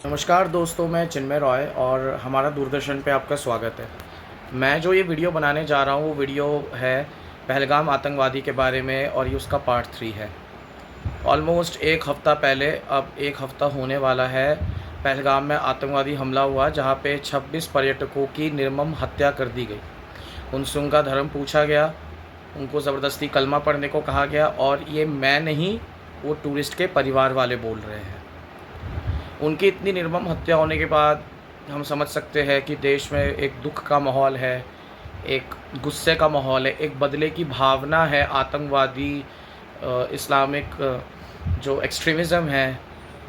नमस्कार दोस्तों, मैं चिन्मय रॉय और हमारा दूरदर्शन पे आपका स्वागत है। मैं जो ये वीडियो बनाने जा रहा हूँ वो वीडियो है पहलगाम आतंकवादी के बारे में और ये उसका पार्ट 3 है। ऑलमोस्ट एक हफ़्ता पहले, अब एक हफ़्ता होने वाला है, पहलगाम में आतंकवादी हमला हुआ जहाँ पे 26 पर्यटकों की निर्मम हत्या कर दी गई। उनसे उनका धर्म पूछा गया, उनको ज़बरदस्ती कलमा पढ़ने को कहा गया और ये मैं नहीं, वो टूरिस्ट के परिवार वाले बोल रहे हैं। उनकी इतनी निर्मम हत्या होने के बाद हम समझ सकते हैं कि देश में एक दुख का माहौल है, एक गुस्से का माहौल है, एक बदले की भावना है। आतंकवादी इस्लामिक जो एक्सट्रीमिज़म है,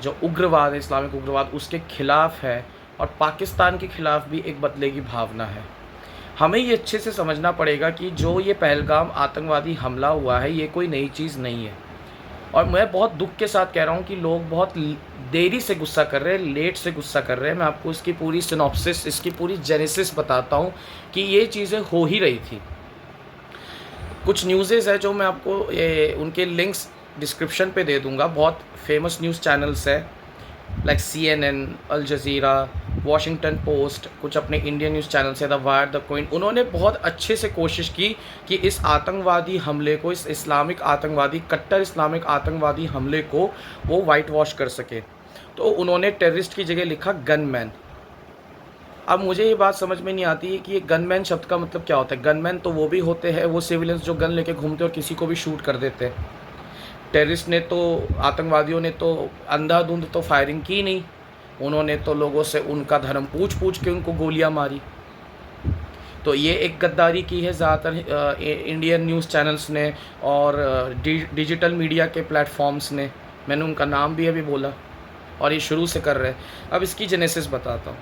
जो उग्रवाद है, इस्लामिक उग्रवाद, उसके ख़िलाफ़ है और पाकिस्तान के ख़िलाफ़ भी एक बदले की भावना है। हमें ये अच्छे से समझना पड़ेगा कि जो ये पहलगाम आतंकवादी हमला हुआ है, ये कोई नई चीज़ नहीं है। और मैं बहुत दुख के साथ कह रहा हूँ कि लोग बहुत देरी से गुस्सा कर रहे हैं, लेट से गुस्सा कर रहे हैं। मैं आपको इसकी पूरी सिनॉप्सिस, इसकी पूरी जेनेसिस बताता हूँ कि ये चीज़ें हो ही रही थी। कुछ न्यूज़ेज़ है जो मैं आपको ये उनके लिंक्स डिस्क्रिप्शन पे दे दूँगा। बहुत फेमस न्यूज़ चैनल्स है like CNN, Al Jazeera, Washington Post, कुछ अपने इंडियन न्यूज़ चैनल से द वायर, द कोइन। उन्होंने बहुत अच्छे से कोशिश की कि इस आतंकवादी हमले को, इस इस्लामिक आतंकवादी, कट्टर इस्लामिक आतंकवादी हमले को वो वाइट वॉश कर सके। तो उन्होंने टेररिस्ट की जगह लिखा गनमैन। अब मुझे ये बात समझ में नहीं आती है कि ये गनमैन शब्द का मतलब क्या होता है। गनमैन तो वो भी होते हैं, वो सिविलियंस जो गन लेके घूमते और किसी को भी शूट कर देते हैं। टेररिस्ट ने तो, आतंकवादियों ने तो अंधाधुंध तो फायरिंग की नहीं, उन्होंने तो लोगों से उनका धर्म पूछ पूछ के उनको गोलियां मारी। तो ये एक गद्दारी की है ज़्यादातर इंडियन न्यूज़ चैनल्स ने और डिजिटल मीडिया के प्लेटफॉर्म्स ने। मैंने उनका नाम भी अभी बोला और ये शुरू से कर रहे हैं। अब इसकी जेनेसिस बताता हूँ।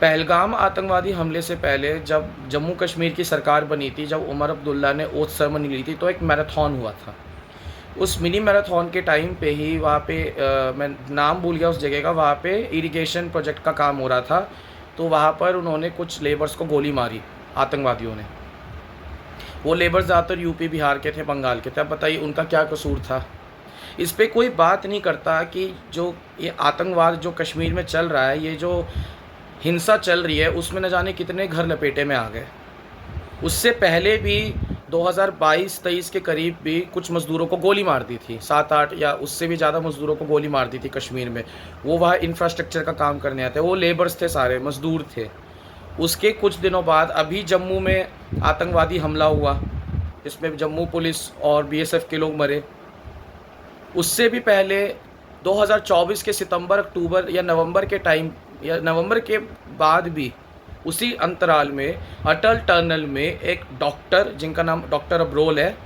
पहलगाम आतंकवादी हमले से पहले जब जम्मू कश्मीर की सरकार बनी थी, जब उमर अब्दुल्ला ने ओथ सेरेमनी ली थी, तो एक मैराथन हुआ था। उस मिनी मैराथन के टाइम पे ही वहाँ पे मैं नाम भूल गया उस जगह का, वहाँ पे इरिगेशन प्रोजेक्ट का काम हो रहा था। तो वहाँ पर उन्होंने कुछ लेबर्स को गोली मारी, आतंकवादियों ने। वो लेबर्स ज़्यादातर यूपी बिहार के थे, बंगाल के थे। अब बताइए उनका क्या कसूर था। इस पे कोई बात नहीं करता कि जो ये आतंकवाद जो कश्मीर में चल रहा है, ये जो हिंसा चल रही है, उसमें न जाने कितने घर लपेटे में आ गए। उससे पहले भी 2022-23 के करीब भी कुछ मज़दूरों को गोली मार दी थी, 7-8 या उससे भी ज़्यादा मज़दूरों को गोली मार दी थी कश्मीर में। वो वहाँ इंफ्रास्ट्रक्चर का काम करने आते, वो लेबर्स थे, सारे मज़दूर थे। उसके कुछ दिनों बाद अभी जम्मू में आतंकवादी हमला हुआ, इसमें जम्मू पुलिस और BSF के लोग मरे। उससे भी पहले 2024 के सितंबर, अक्टूबर या नवंबर के टाइम, या नवंबर के बाद भी उसी अंतराल में अटल टनल में एक डॉक्टर, जिनका नाम डॉक्टर अब्रोल है,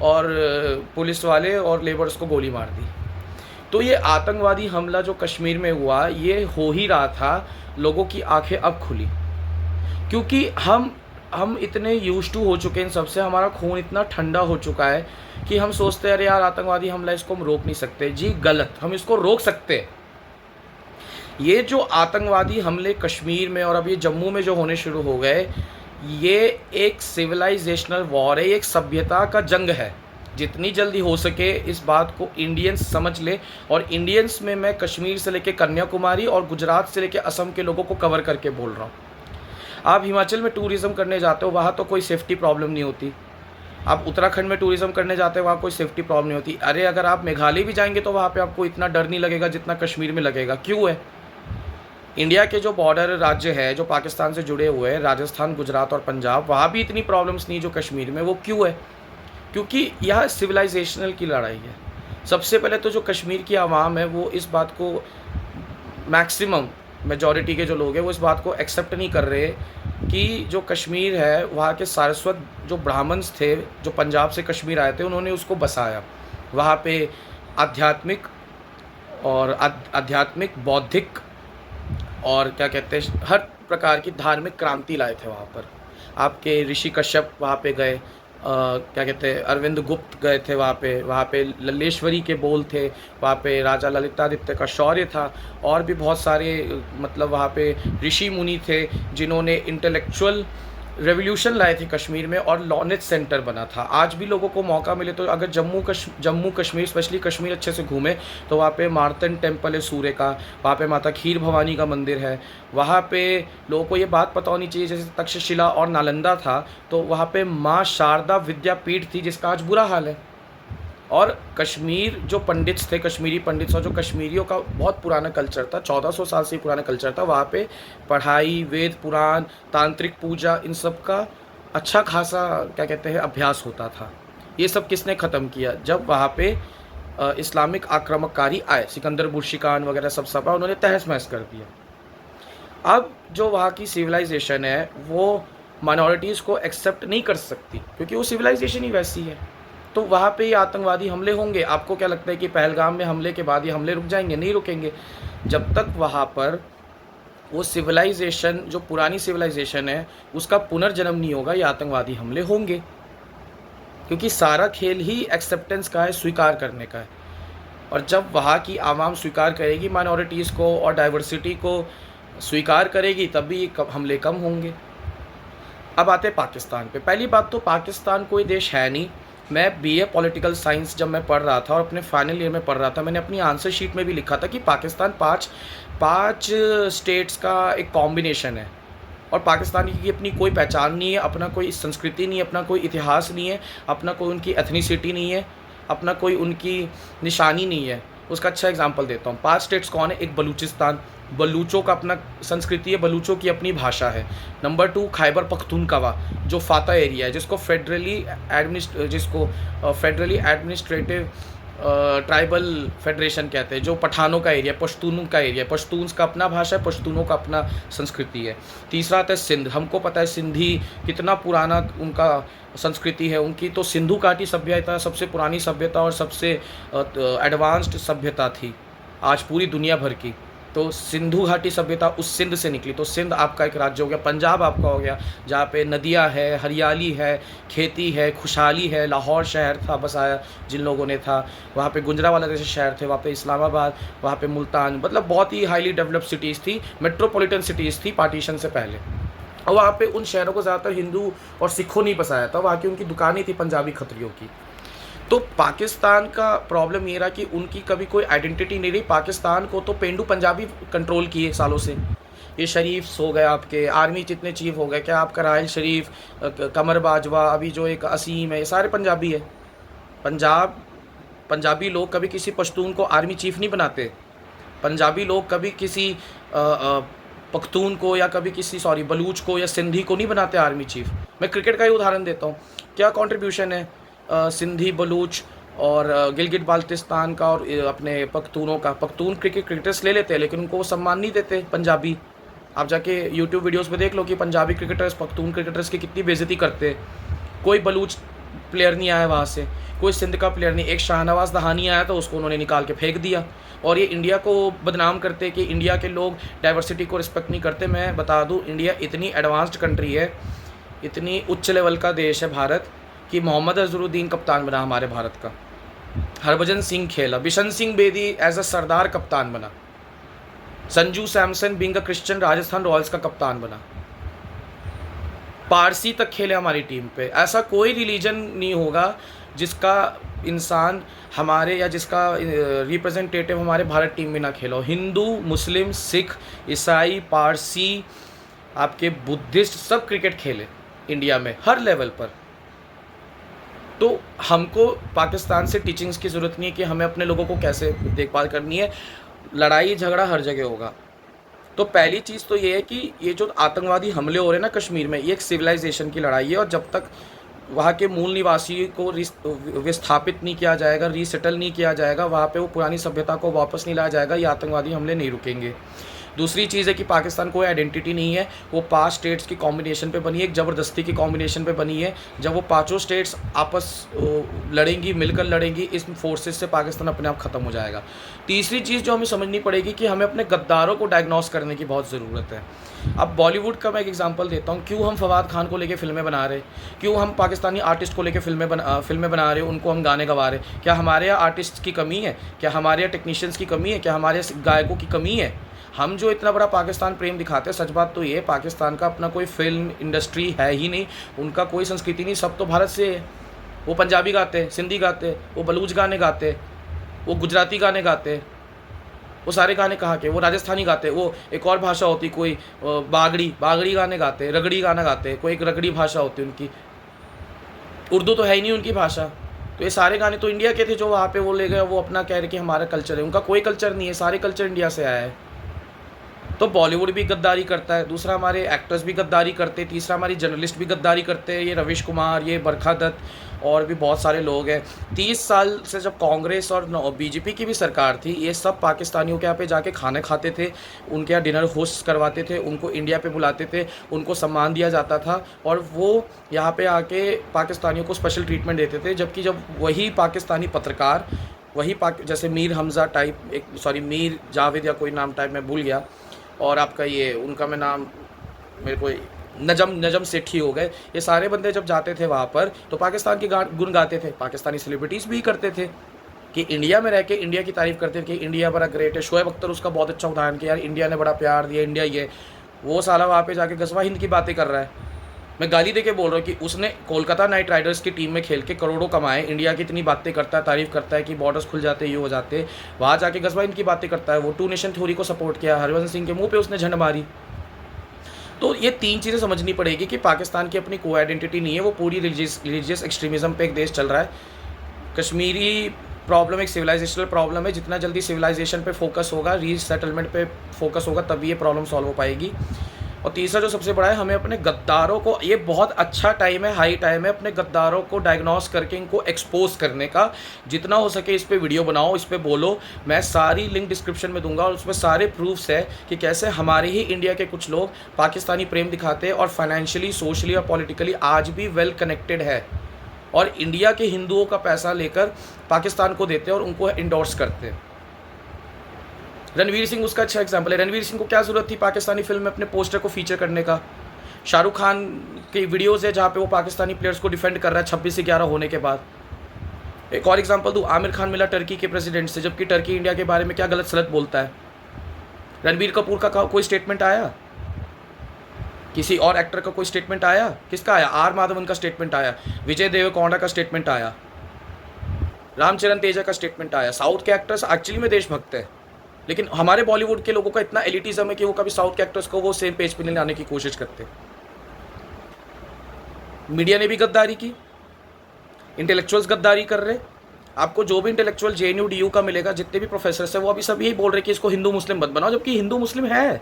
और पुलिस वाले और लेबर्स को गोली मार दी। तो ये आतंकवादी हमला जो कश्मीर में हुआ, ये हो ही रहा था। लोगों की आंखें अब खुली क्योंकि हम इतने यूज्ड टू हो चुके हैं इन सबसे, हमारा खून इतना ठंडा हो चुका है कि हम सोचते हैं अरे यार आतंकवादी हमला, इसको हम रोक नहीं सकते। जी गलत, हम इसको रोक सकते हैं। ये जो आतंकवादी हमले कश्मीर में और अब ये जम्मू में जो होने शुरू हो गए, ये एक सिविलाइजेशनल वॉर है, एक सभ्यता का जंग है। जितनी जल्दी हो सके इस बात को इंडियंस समझ ले। और इंडियंस में मैं कश्मीर से लेके कन्याकुमारी और गुजरात से लेके असम के लोगों को कवर करके बोल रहा हूँ। आप हिमाचल में टूरिज़्म करने जाते हो, वहाँ तो कोई सेफ्टी प्रॉब्लम नहीं होती। आप उत्तराखंड में टूरिज़्म करने जाते हो, वहाँ कोई सेफ्टी प्रॉब्लम नहीं होती। अरे अगर आप मेघालय भी जाएंगे तो वहाँ पे आपको इतना डर नहीं लगेगा जितना कश्मीर में लगेगा। क्यों है? इंडिया के जो बॉर्डर राज्य है जो पाकिस्तान से जुड़े हुए हैं, राजस्थान, गुजरात और पंजाब, वहाँ भी इतनी प्रॉब्लम्स नहीं जो कश्मीर में। वो क्यों है? क्योंकि यह सिविलाइजेशनल की लड़ाई है। सबसे पहले तो जो कश्मीर की आवाम है वो इस बात को, मैक्सिमम मेजॉरिटी के जो लोग हैं वो इस बात को एक्सेप्ट नहीं कर रहे कि जो कश्मीर है, वहाँ के सारस्वत जो ब्राह्मण्स थे जो पंजाब से कश्मीर आए थे, उन्होंने उसको बसाया। वहाँ पे आध्यात्मिक, बौद्धिक और क्या कहते हैं, हर प्रकार की धार्मिक क्रांति लाए थे वहाँ पर। आपके ऋषि कश्यप वहाँ पे गए, क्या कहते हैं, अरविंद गुप्त गए थे वहाँ पे लल्लेश्वरी के बोल थे, वहाँ पे राजा ललितादित्य का शौर्य था, और भी बहुत सारे मतलब वहाँ पे ऋषि मुनि थे जिन्होंने इंटेलेक्चुअल रेवोल्यूशन लाए थे कश्मीर में और नॉलेज सेंटर बना था। आज भी लोगों को मौका मिले तो अगर जम्मू कश्मीर स्पेशली कश्मीर अच्छे से घूमें तो वहाँ पे मार्तंड टेम्पल है सूर्य का, वहाँ पे माता खीर भवानी का मंदिर है। वहाँ पे लोगों को ये बात पता होनी चाहिए, जैसे तक्षशिला और नालंदा था तो वहाँ पे माँ शारदा विद्यापीठ थी जिसका आज बुरा हाल है। और कश्मीर जो पंडित्स थे, कश्मीरी पंडित्स, और जो कश्मीरियों का बहुत पुराना कल्चर था, 1400 साल से पुराना कल्चर था, वहाँ पे पढ़ाई, वेद पुराण, तांत्रिक पूजा, इन सब का अच्छा खासा क्या कहते हैं अभ्यास होता था। ये सब किसने ख़त्म किया? जब वहाँ पे इस्लामिक आक्रामककारी आए, सिकंदर बुर्शिकान वगैरह सब उन्होंने तहस महस कर दिया। अब जो वहाँ की सिविलाइजेशन है वो माइनॉरिटीज़ को एक्सेप्ट नहीं कर सकती क्योंकि वो सिविलाइजेशन ही वैसी है। तो वहाँ पे ये आतंकवादी हमले होंगे। आपको क्या लगता है कि पहलगाम में हमले के बाद ये हमले रुक जाएंगे? नहीं रुकेंगे। जब तक वहाँ पर वो सिविलाइजेशन, जो पुरानी सिविलाइजेशन है, उसका पुनर्जन्म नहीं होगा, ये आतंकवादी हमले होंगे। क्योंकि सारा खेल ही एक्सेप्टेंस का है, स्वीकार करने का है। और जब वहाँ की आवाम स्वीकार करेगी माइनॉरिटीज़ को और डाइवर्सिटी को स्वीकार करेगी, तब भी हमले कम होंगे। अब आते हैं पाकिस्तान पे। पहली बात तो पाकिस्तान कोई देश है नहीं। मैं बीए पॉलिटिकल साइंस जब मैं पढ़ रहा था और अपने फाइनल ईयर में पढ़ रहा था, मैंने अपनी आंसर शीट में भी लिखा था कि पाकिस्तान पाँच स्टेट्स का एक कॉम्बिनेशन है और पाकिस्तान की अपनी कोई पहचान नहीं है, अपना कोई संस्कृति नहीं है, अपना कोई इतिहास नहीं है, अपना कोई उनकी एथनिसिटी नहीं है, अपना कोई उनकी निशानी नहीं है। उसका अच्छा एग्जांपल देता हूँ। 5 स्टेट्स कौन है? एक बलूचिस्तान, बलूचों का अपना संस्कृति है, बलूचों की अपनी भाषा है। नंबर 2 खैबर पख्तूनख्वा जो फाता एरिया है, जिसको फेडरली एडमिनिस्ट्रेटिव ट्राइबल फेडरेशन कहते हैं, जो पठानों का एरिया, पश्तूनों का एरिया, पश्तून्स का अपना भाषा है, पश्तूनों का अपना संस्कृति है। तीसरा आता है सिंध। हमको पता है सिंधी कितना पुराना उनका संस्कृति है। उनकी तो सिंधु घाटी सभ्यता सबसे पुरानी सभ्यता और सबसे एडवांस्ड सभ्यता थी आज पूरी दुनिया भर की। तो सिंधु घाटी सभ्यता उस सिंध से निकली। तो सिंध आपका एक राज्य हो गया। पंजाब आपका हो गया, जहाँ पे नदियाँ है, हरियाली है, खेती है, खुशहाली है। लाहौर शहर था बसाया जिन लोगों ने था, वहाँ पे गुजरावाला जैसे शहर थे, वहाँ पे इस्लामाबाद, वहाँ पे मुल्तान, मतलब बहुत ही हाईली डेवलप्ड सिटीज़ थी, मेट्रोपॉलिटन सिटीज़ थी पार्टीशन से पहले। और वहाँ पे उन शहरों को ज़्यादातर हिंदू और सिखों नहीं बसाया था, वहाँ की उनकी दुकानें थी पंजाबी खत्रियों की। तो पाकिस्तान का प्रॉब्लम ये रहा कि उनकी कभी कोई आइडेंटिटी नहीं रही। पाकिस्तान को तो पेंडू पंजाबी कंट्रोल किए सालों से। ये शरीफ्स हो गए, आपके आर्मी जितने चीफ हो गए, क्या आपका राहल शरीफ, कमर बाजवा, अभी जो एक असीम है, ये सारे पंजाबी है। पंजाबी लोग कभी किसी पश्तून को आर्मी चीफ नहीं बनाते। पंजाबी लोग कभी किसी पख्तून को या कभी किसी बलूच को या सिंधी को नहीं बनाते आर्मी चीफ। मैं क्रिकेट का ही उदाहरण देता हूँ। क्या कंट्रीब्यूशन है सिंधी, बलूच और गिलगित बाल्टिस्तान का और अपने पख्तूनों का? पख्तून क्रिकेटर्स ले लेते हैं लेकिन उनको वो सम्मान नहीं देते पंजाबी। आप जाके यूट्यूब वीडियोस पे देख लो कि पंजाबी क्रिकेटर्स पख्तून क्रिकेटर्स की कितनी बेइज्जती करते हैं। कोई बलूच प्लेयर नहीं आया वहाँ से, कोई सिंध का प्लेयर नहीं। एक शाहनवाज दहानी आया तो उसको उन्होंने निकाल के फेंक दिया। और ये इंडिया को बदनाम करते कि इंडिया के लोग डाइवर्सिटी को रिस्पेक्ट नहीं करते। मैं बता दूँ, इंडिया इतनी एडवांस्ड कंट्री है, इतनी उच्च लेवल का देश है भारत, कि मोहम्मद अजहरुद्दीन कप्तान बना हमारे भारत का, हरभजन सिंह खेला, बिशन सिंह बेदी एज अ सरदार कप्तान बना, Sanju Samson being a Christian Rajasthan Royals का कप्तान बना, पारसी तक खेले हमारी टीम पे। ऐसा कोई रिलीजन नहीं होगा जिसका इंसान हमारे या जिसका रिप्रेजेंटेटिव हमारे भारत टीम में ना खेलो। हिंदू, मुस्लिम, सिख, ईसाई, पारसी, आपके बुद्धिस्ट सब क्रिकेट खेले इंडिया में हर लेवल पर। तो हमको पाकिस्तान से टीचिंग्स की ज़रूरत नहीं है कि हमें अपने लोगों को कैसे देखभाल करनी है। लड़ाई झगड़ा हर जगह होगा। तो पहली चीज़ तो ये है कि ये जो आतंकवादी हमले हो रहे हैं ना कश्मीर में, ये एक सिविलाइजेशन की लड़ाई है। और जब तक वहाँ के मूल निवासी को विस्थापित नहीं किया जाएगा, रीसेटल नहीं किया जाएगा, वहाँ पे वो पुरानी सभ्यता को वापस नहीं लाया जाएगा, ये आतंकवादी हमले नहीं रुकेंगे। दूसरी चीज़ है कि पाकिस्तान कोई आइडेंटिटी नहीं है, वो 5 स्टेट्स की कॉम्बिनेशन पे बनी है, एक ज़बरदस्ती की कॉम्बिनेशन पे बनी है। जब वो पाँचों स्टेट्स आपस लड़ेंगी, मिलकर लड़ेंगी, इस फोर्सेस से पाकिस्तान अपने आप ख़त्म हो जाएगा। तीसरी चीज़ जो हमें समझनी पड़ेगी कि हमें अपने गद्दारों को डायग्नोस करने की बहुत ज़रूरत है। अब बॉलीवुड का मैं एक एग्जांपल देता हूँ। क्यों हम फवाद खान को लेके फ़िल्में बना रहे, क्यों हम पाकिस्तानी आर्टिस्ट को लेके फ़िल्में बना रहे, उनको हम गाने गवा रहे? क्या हमारे यहाँ आर्टिस्ट की कमी है? क्या हमारे यहाँ टेक्नीशियंस की कमी है? क्या हमारे गायकों की कमी है? हम जो इतना बड़ा पाकिस्तान प्रेम दिखाते हैं, सच बात तो ये पाकिस्तान का अपना कोई फिल्म इंडस्ट्री है ही नहीं, उनका कोई संस्कृति नहीं, सब तो भारत से है। वो पंजाबी गाते, सिंधी गाते, वो बलूच गाने गाते, वो गुजराती गाने गाते, वो सारे गाने कहाँ के, वो राजस्थानी गाते, वो एक और भाषा होती कोई बागड़ी गाने गाते, रगड़ी गाना गाते, कोई एक रगड़ी भाषा होती उनकी, उर्दू तो है ही नहीं उनकी भाषा। तो ये सारे गाने तो इंडिया के थे जो वहाँ पे वो ले गए, वो अपना कह रहे कि हमारा कल्चर है, उनका कोई कल्चर नहीं है, सारे कल्चर इंडिया से आया है। तो बॉलीवुड भी गद्दारी करता है, दूसरा हमारे एक्टर्स भी गद्दारी करते हैं, तीसरा हमारी जर्नलिस्ट भी गद्दारी करते हैं, ये रविश कुमार, ये बरखा दत्त और भी बहुत सारे लोग हैं। 30 साल से जब कांग्रेस और बीजेपी की भी सरकार थी, ये सब पाकिस्तानियों के यहाँ पे जाके खाने खाते थे, उनके यहाँ डिनर होस्ट करवाते थे, उनको इंडिया पे बुलाते थे, उनको सम्मान दिया जाता था और वो यहाँ पे आके पाकिस्तानियों को स्पेशल ट्रीटमेंट देते थे। जबकि जब वही पाकिस्तानी पत्रकार, वही जैसे मीर हमज़ा टाइप, मीर जावेद या कोई नाम टाइप मैं भूल गया, और आपका ये उनका मैं नाम मेरे को नजम सेठी हो गए, ये सारे बंदे जब जाते थे वहाँ पर तो पाकिस्तान के गुण गाते थे। पाकिस्तानी सेलिब्रिटीज़ भी करते थे कि इंडिया में रह के इंडिया की तारीफ़ करते थे कि इंडिया बड़ा ग्रेट है। शोएब अख्तर उसका बहुत अच्छा उदाहरण कि यार इंडिया ने बड़ा प्यार दिया, इंडिया ये, वो साला वहाँ पे जाके गज़वा हिंद की बातें कर रहा है। मैं गाली दे के बोल रहा हूँ कि उसने कोलकाता नाइट राइडर्स की टीम में खेल के करोड़ों कमाए, इंडिया की इतनी बातें करता है, तारीफ़ करता है कि बॉर्डर्स खुल जाते, ये हो जाते, वहाँ जाके गज़वा हिंद की बातें करता है। वो 2 नेशन थ्योरी को सपोर्ट किया, हरभजन सिंह के मुंह पे उसने झंड मारी। तो ये 3 चीज़ें समझनी पड़ेगी कि पाकिस्तान की अपनी कोई आइडेंटिटी नहीं है, वो पूरी रिलीजियस एक्सट्रीमिज़म पे एक देश चल रहा है। कश्मीरी प्रॉब्लम एक सिविलाइजेशनल प्रॉब्लम है, जितना जल्दी सिविलाइजेशन पे फोकस होगा, रीसेटलमेंट पे फोकस होगा, तभी ये प्रॉब्लम सॉल्व हो पाएगी। और तीसरा जो सबसे बड़ा है, हमें अपने गद्दारों को, ये बहुत अच्छा टाइम है, हाई टाइम है अपने गद्दारों को डायग्नोस करके इनको एक्सपोज करने का। जितना हो सके इस पे वीडियो बनाओ, इस पे बोलो, मैं सारी लिंक डिस्क्रिप्शन में दूंगा और उसमें सारे प्रूफ्स है कि कैसे हमारे ही इंडिया के कुछ लोग पाकिस्तानी प्रेम दिखाते हैं और फाइनेंशियली, सोशली और पॉलिटिकली आज भी वेल कनेक्टेड है और इंडिया के हिंदुओं का पैसा लेकर पाकिस्तान को देते हैं और उनको इंडोर्स करते हैं। रणवीर सिंह उसका अच्छा एग्जाम्पल है। रणवीर सिंह को क्या ज़रूरत थी पाकिस्तानी फिल्म में अपने पोस्टर को फीचर करने का? शाहरुख खान की वीडियोज़ है जहाँ पे वो पाकिस्तानी प्लेयर्स को डिफेंड कर रहा है 26/11 होने के बाद। एक और एग्जांपल दूँ, आमिर खान मिला टर्की के प्रेसिडेंट से, जबकि टर्की इंडिया के बारे में क्या गलत सलत बोलता है। रणबीर कपूर का कोई स्टेटमेंट आया? किसी और एक्टर का कोई स्टेटमेंट आया? किसका आया? आर माधवन का स्टेटमेंट आया, विजय देवरकोंडा का स्टेटमेंट आया, रामचरण तेजा का स्टेटमेंट आया। साउथ के एक्टर्स एक्चुअली में देशभक्त है, लेकिन हमारे बॉलीवुड के लोगों का इतना एलिटिज्म है कि वो कभी साउथ के एक्टर्स को वो सेम पेज पे नहीं लाने की कोशिश करते। मीडिया ने भी गद्दारी की, इंटेलेक्चुअल्स गद्दारी कर रहे। आपको जो भी इंटेलेक्चुअल JNU DU का मिलेगा, जितने भी प्रोफेसर है, वो अभी सब यही बोल रहे कि इसको हिंदू मुस्लिम मत बनाओ, जबकि हिंदू मुस्लिम है,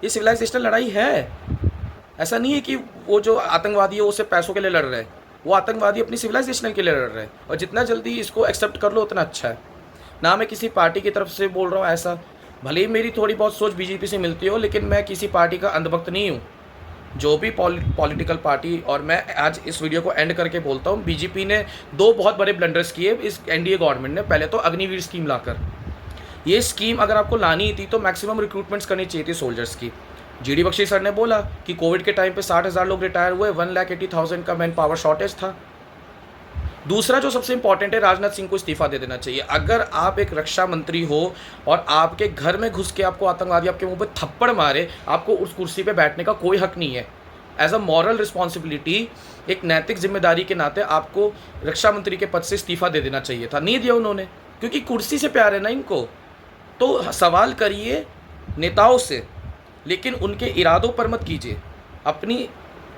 ये सिविलाइजेशनल लड़ाई है। ऐसा नहीं है कि वो जो आतंकवादी है वो सिर्फ पैसों के लिए लड़ रहे हैं, वो आतंकवादी अपनी सिविलाइजेशनल के लिए लड़ रहे हैं। और जितना जल्दी इसको एक्सेप्ट कर लो उतना अच्छा है। ना मैं किसी पार्टी की तरफ से बोल रहा हूँ ऐसा, भले ही मेरी थोड़ी बहुत सोच बीजेपी से मिलती हो, लेकिन मैं किसी पार्टी का अंधभक्त नहीं हूँ। जो भी पॉलिटिकल पार्टी, और मैं आज इस वीडियो को एंड करके बोलता हूँ, बीजेपी ने 2 बहुत बड़े ब्लंडर्स किए इस NDA गवर्नमेंट ने। पहले तो अग्निवीर स्कीम लाकर, ये स्कीम अगर आपको लानी थी तो मैक्सिमम रिक्रूटमेंट्स करनी चाहिए थी सोल्जर्स की। GD बख्शी सर ने बोला कि कोविड के टाइम पे 60,000 लोग रिटायर हुए, 1,80,000 का मैन पावर शॉर्टेज था। दूसरा जो सबसे इंपॉर्टेंट है, राजनाथ सिंह को इस्तीफा दे देना चाहिए। अगर आप एक रक्षा मंत्री हो और आपके घर में घुस के आपको आतंकवादी आपके मुंह पे थप्पड़ मारे, आपको उस कुर्सी पे बैठने का कोई हक नहीं है। एज अ मॉरल रिस्पॉन्सिबिलिटी, एक नैतिक जिम्मेदारी के नाते आपको रक्षा मंत्री के पद से इस्तीफा दे देना चाहिए था। नहीं दिया उन्होंने, क्योंकि कुर्सी से प्यार है ना इनको। तो सवाल करिए नेताओं से, लेकिन उनके इरादों पर मत कीजिए। अपनी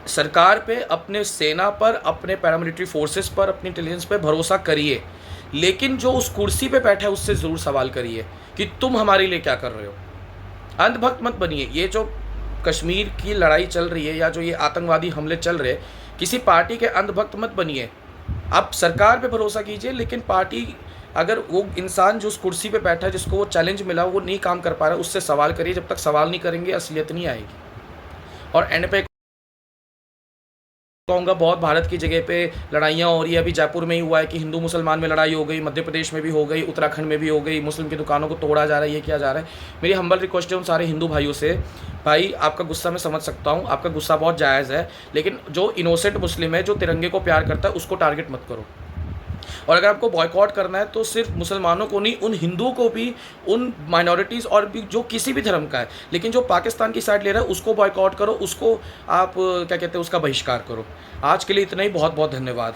सरकार पे, अपने सेना पर, अपने पैरामिलिट्री फोर्सेस पर, अपनी इंटेलिजेंस पे भरोसा करिए, लेकिन जो उस कुर्सी पे बैठा है उससे ज़रूर सवाल करिए कि तुम हमारे लिए क्या कर रहे हो। अंधभक्त मत बनिए। ये जो कश्मीर की लड़ाई चल रही है या जो ये आतंकवादी हमले चल रहे, किसी पार्टी के अंधभक्त मत बनिए। आप सरकार पे भरोसा कीजिए, लेकिन पार्टी, अगर वो इंसान जो उस कुर्सी पे बैठा है, जिसको वो चैलेंज मिला, वो नहीं काम कर पा रहा, उससे सवाल करिए। जब तक सवाल नहीं करेंगे असलियत नहीं आएगी। और एंड पे कहूँगा, बहुत भारत की जगह पे लड़ाइयाँ हो रही है। अभी जयपुर में ही हुआ है कि हिंदू मुसलमान में लड़ाई हो गई, मध्य प्रदेश में भी हो गई, उत्तराखंड में भी हो गई, मुस्लिम की दुकानों को तोड़ा जा रहा है, ये किया जा रहा है। मेरी हम्बल रिक्वेस्ट है उन सारे हिंदू भाइयों से, भाई आपका गुस्सा मैं समझ सकता हूँ, आपका गुस्सा बहुत जायज़ है, लेकिन जो इनोसेंट मुस्लिम है, जो तिरंगे को प्यार करता है, उसको टारगेट मत करो। और अगर आपको बॉयकॉट करना है तो सिर्फ मुसलमानों को नहीं, उन हिंदुओं को भी, उन माइनॉरिटीज़ और भी जो किसी भी धर्म का है, लेकिन जो पाकिस्तान की साइड ले रहा है उसको बॉयकॉट करो, उसको आप क्या कहते हैं, उसका बहिष्कार करो। आज के लिए इतना ही। बहुत बहुत धन्यवाद।